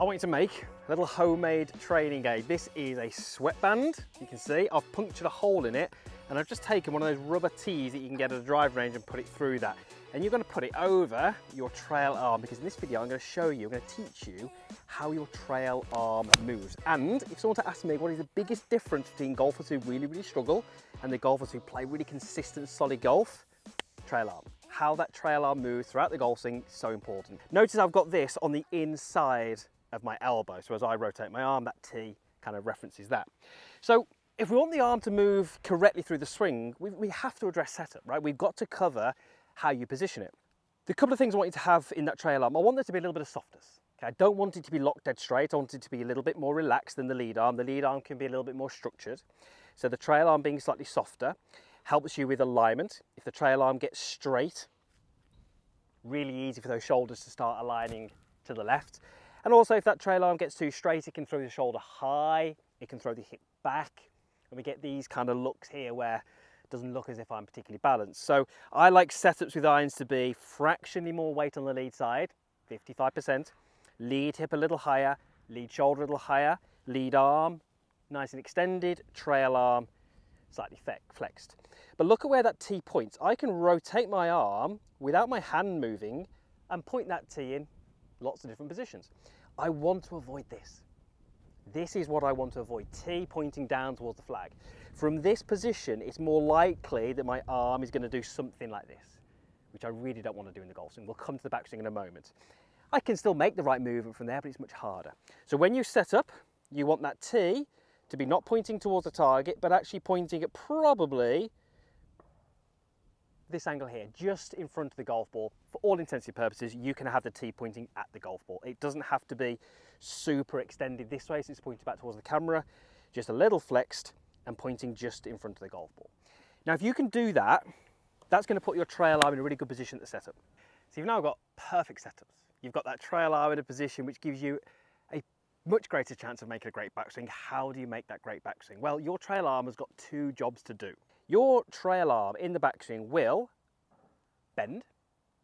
I want you to make a little homemade training aid. This is a sweatband. You can see I've punctured a hole in it and I've just taken one of those rubber tees that you can get at a driving range and put it through that. And you're going to put it over your trail arm, because in this video I'm going to show you, I'm going to teach you how your trail arm moves. And if someone were to ask me what is the biggest difference between golfers who really struggle and the golfers who play really consistent, solid golf, trail arm. How that trail arm moves throughout the golf swing is so important. Notice I've got this on the inside of my elbow, so as I rotate my arm, that T kind of references that. So if we want the arm to move correctly through the swing, we have to address setup, right? We've got to cover how you position it. The couple of things I want you to have in that trail arm, I want there to be a little bit of softness. Okay? I don't want it to be locked dead straight. I want it to be a little bit more relaxed than the lead arm. The lead arm can be a little bit more structured. So the trail arm being slightly softer helps you with alignment. If the trail arm gets straight, really easy for those shoulders to start aligning to the left. And also if that trail arm gets too straight, it can throw the shoulder high, it can throw the hip back, and we get these kind of looks here where it doesn't look as if I'm particularly balanced. So I like setups with irons to be fractionally more weight on the lead side, 55%, lead hip a little higher, lead shoulder a little higher, lead arm nice and extended, trail arm slightly flexed. But look at where that T points. I can rotate my arm without my hand moving and point that T in lots of different positions. I want to avoid this. This is what I want to avoid, T pointing down towards the flag. From this position, it's more likely that my arm is going to do something like this, which I really don't want to do in the golf swing. We'll come to the backswing in a moment. I can still make the right movement from there, but it's much harder. So when you set up, you want that T to be not pointing towards the target, but actually pointing at probably this angle here, just in front of the golf ball. For all intents purposes, you can have the T pointing at the golf ball. It doesn't have to be super extended this way, so it's pointed back towards the camera, just a little flexed and pointing just in front of the golf ball. Now, if you can do that, that's going to put your trail arm in a really good position at the setup. So you've now got perfect setups. You've got that trail arm in a position which gives you a much greater chance of making a great backswing. How do you make that great backswing? Well, your trail arm has got two jobs to do. Your trail arm in the backswing will bend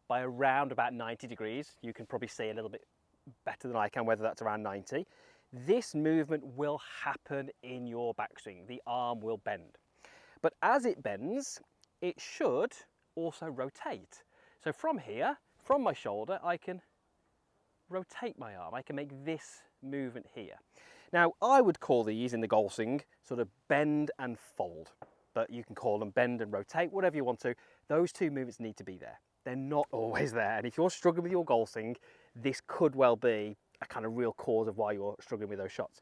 by around about 90 degrees. You can probably see a little bit better than I can whether that's around 90. This movement will happen in your backswing. The arm will bend. But as it bends, it should also rotate. So from here, from my shoulder, I can rotate my arm. I can make this movement here. Now, I would call these in the golf swing sort of bend and fold. But you can call them bend and rotate, whatever you want to. Those two movements need to be there. They're not always there. And if you're struggling with your golf swing, this could well be a kind of real cause of why you're struggling with those shots.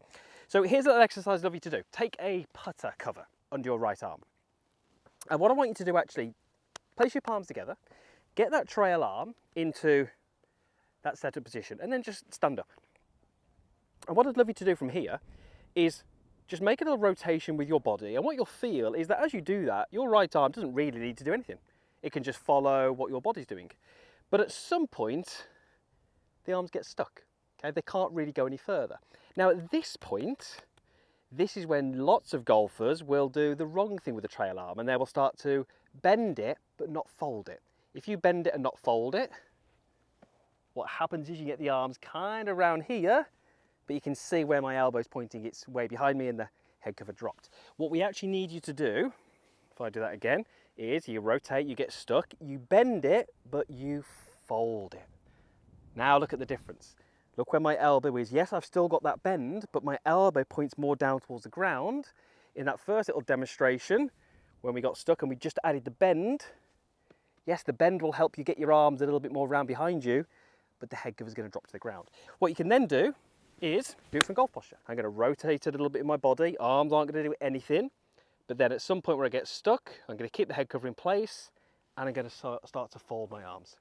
So here's a little exercise I'd love you to do. Take a putter cover under your right arm. And what I want you to do actually, place your palms together, get that trail arm into that setup position, and then just stand up. And what I'd love you to do from here is just make a little rotation with your body, and what you'll feel is that as you do that, your right arm doesn't really need to do anything. It can just follow what your body's doing. But at some point, the arms get stuck. Okay? They can't really go any further. Now at this point, this is when lots of golfers will do the wrong thing with the trail arm, and they will start to bend it, but not fold it. If you bend it and not fold it, what happens is you get the arms kind of around here, but you can see where my elbow's pointing, it's way behind me and the head cover dropped. What we actually need you to do, if I do that again, is you rotate, you get stuck, you bend it, but you fold it. Now look at the difference. Look where my elbow is. Yes, I've still got that bend, but my elbow points more down towards the ground. In that first little demonstration, when we got stuck and we just added the bend, yes, the bend will help you get your arms a little bit more around behind you, but the head cover is going to drop to the ground. What you can then do is do it from golf posture. I'm going to rotate a little bit in my body, arms aren't going to do anything, but then at some point where I get stuck, I'm going to keep the head cover in place and I'm going to start to fold my arms.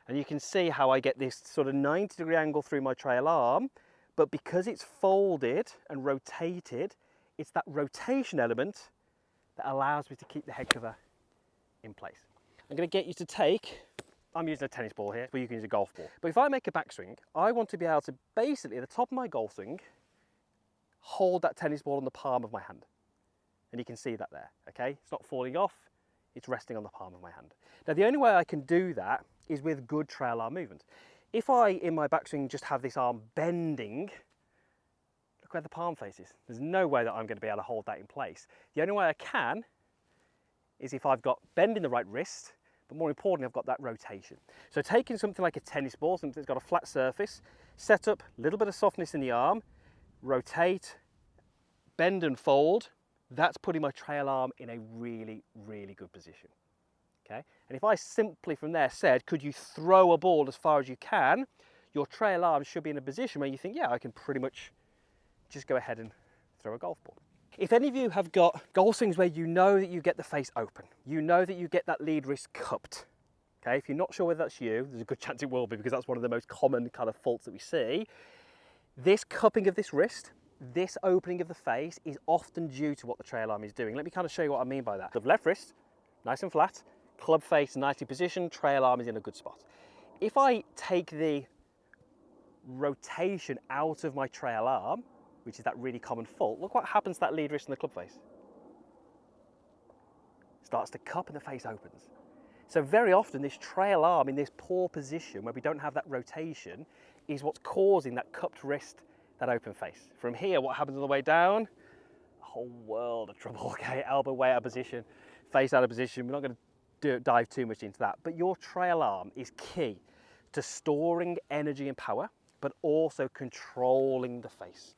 And you can see how I get this sort of 90-degree angle through my trail arm, but because it's folded and rotated, it's that rotation element that allows me to keep the head cover in place. I'm going to get you to take, I'm using a tennis ball here, but you can use a golf ball. But if I make a backswing, I want to be able to basically, at the top of my golf swing, hold that tennis ball on the palm of my hand. And you can see that there, okay? It's not falling off, it's resting on the palm of my hand. Now, the only way I can do that is with good trail arm movement. If I, in my backswing, just have this arm bending, look where the palm face is. There's no way that I'm going to be able to hold that in place. The only way I can is if I've got bend in the right wrist, but more importantly, I've got that rotation. So taking something like a tennis ball, something that's got a flat surface, set up a little bit of softness in the arm, rotate, bend and fold, that's putting my trail arm in a really, really good position. Okay? And if I simply from there said, could you throw a ball as far as you can, your trail arm should be in a position where you think, yeah, I can pretty much just go ahead and throw a golf ball. If any of you have got golf swings where you know that you get the face open, you know that you get that lead wrist cupped, okay? If you're not sure whether that's you, there's a good chance it will be because that's one of the most common kind of faults that we see. This cupping of this wrist, this opening of the face is often due to what the trail arm is doing. Let me kind of show you what I mean by that. The left wrist, nice and flat, club face nicely positioned, trail arm is in a good spot. If I take the rotation out of my trail arm, which is that really common fault, look what happens to that lead wrist and the club face. Starts to cup and the face opens. So very often this trail arm in this poor position where we don't have that rotation is what's causing that cupped wrist, that open face. From here, what happens on the way down? A whole world of trouble, okay? Elbow way out of position, face out of position. We're not going to dive too much into that, but your trail arm is key to storing energy and power, but also controlling the face.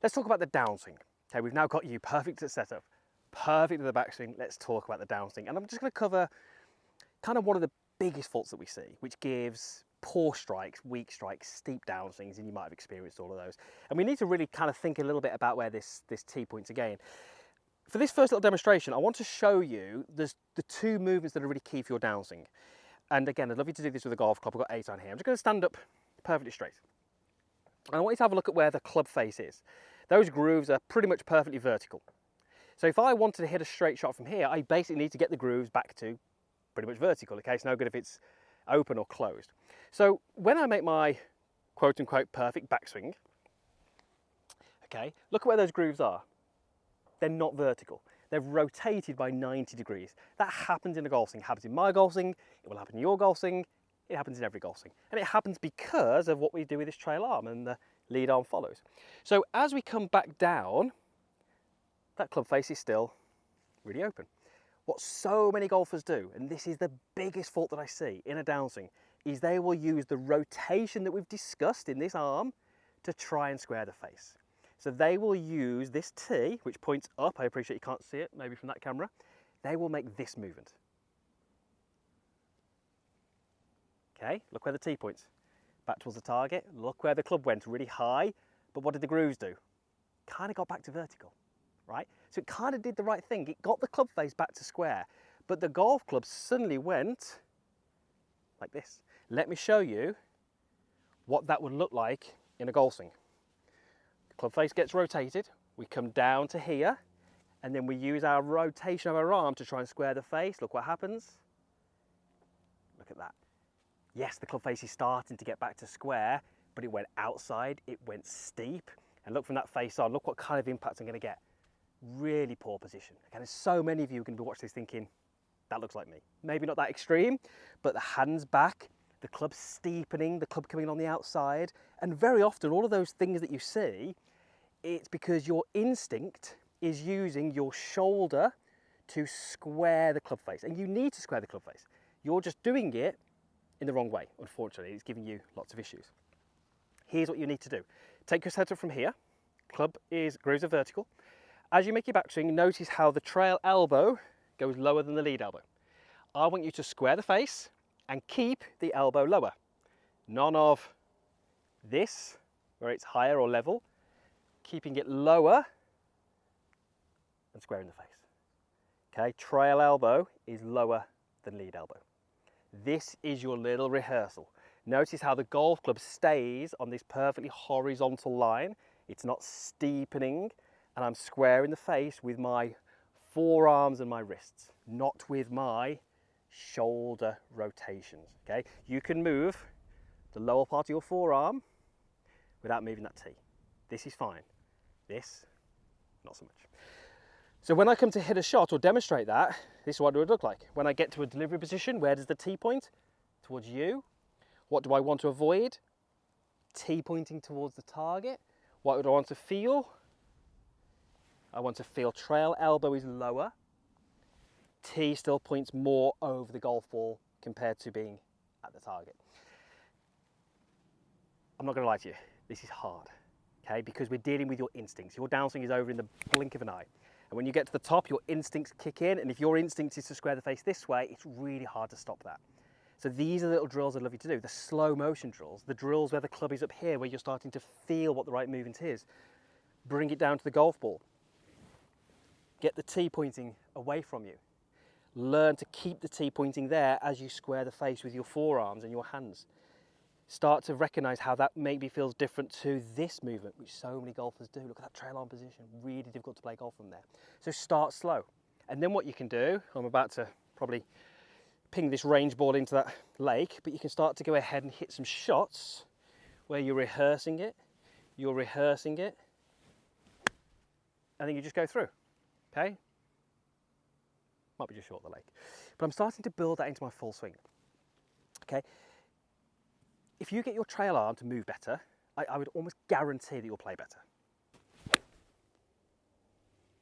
Let's talk about the downswing. Okay, we've now got you perfect at setup, perfect at the backswing. Let's talk about the downswing. And I'm just going to cover kind of one of the biggest faults that we see, which gives poor strikes, weak strikes, steep downswings, and you might have experienced all of those. And we need to really kind of think a little bit about where this T points again. For this first little demonstration, I want to show you the two movements that are really key for your downswing. And again, I'd love you to do this with a golf club. I've got 8 on here. I'm just going to stand up perfectly straight. And I want you to have a look at where the club face is. Those grooves are pretty much perfectly vertical. So if I wanted to hit a straight shot from here, I basically need to get the grooves back to pretty much vertical. Okay, it's no good if it's open or closed. So when I make my quote unquote perfect backswing, okay, look at where those grooves are. They're not vertical. They're rotated by 90 degrees. That happens in a golf swing. It happens in my golf swing. It will happen in your golf swing. It happens in every golf swing. And it happens because of what we do with this trail arm and the lead arm follows. So as we come back down, that club face is still really open. What so many golfers do, and this is the biggest fault that I see in a downswing, is they will use the rotation that we've discussed in this arm to try and square the face. So they will use this T, which points up. I appreciate you can't see it, maybe from that camera. They will make this movement. Okay, look where the T points. Back towards the target. Look where the club went, really high. But what did the grooves do? Kind of got back to vertical, right? So it kind of did the right thing. It got the club face back to square. But the golf club suddenly went like this. Let me show you what that would look like in a golf swing. The club face gets rotated. We come down to here. And then we use our rotation of our arm to try and square the face. Look what happens. Look at that. Yes, the club face is starting to get back to square, but it went outside, it went steep. And look from that face on, look what kind of impact I'm going to get. Really poor position. Again, there's so many of you who are going to be watching this thinking, that looks like me. Maybe not that extreme, but the hands back, the club steepening, the club coming on the outside. And very often, all of those things that you see, it's because your instinct is using your shoulder to square the club face. And you need to square the club face. You're just doing it in the wrong way, unfortunately. It's giving you lots of issues. Here's what you need to do. Take your setup from here. Grooves are vertical. As you make your backswing, notice how the trail elbow goes lower than the lead elbow. I want you to square the face and keep the elbow lower. None of this, where it's higher or level, keeping it lower and squaring the face. Okay, trail elbow is lower than lead elbow. This is your little rehearsal. Notice how the golf club stays on this perfectly horizontal line. It's not steepening, and I'm squaring the face with my forearms and my wrists, not with my shoulder rotations, okay? You can move the lower part of your forearm without moving that T. This is fine. This, not so much. So when I come to hit a shot or demonstrate that, this is what it would look like. When I get to a delivery position, where does the T point? Towards you. What do I want to avoid? T pointing towards the target. What would I want to feel? I want to feel trail elbow is lower. T still points more over the golf ball compared to being at the target. I'm not going to lie to you, this is hard, okay? Because we're dealing with your instincts. Your downswing is over in the blink of an eye. And when you get to the top, your instincts kick in, and if your instinct is to square the face this way, it's really hard to stop that. So these are the little drills I'd love you to do, the slow motion drills, the drills where the club is up here, where you're starting to feel what the right movement is. Bring it down to the golf ball. Get the T pointing away from you. Learn to keep the T pointing there as you square the face with your forearms and your hands. Start to recognize how that maybe feels different to this movement, which so many golfers do. Look at that trail arm position, really difficult to play golf from there. So start slow. And then what you can do, I'm about to probably ping this range ball into that lake, but you can start to go ahead and hit some shots where you're rehearsing it, and then you just go through, okay? Might be just short of the lake. But I'm starting to build that into my full swing, okay? If you get your trail arm to move better, I would almost guarantee that you'll play better.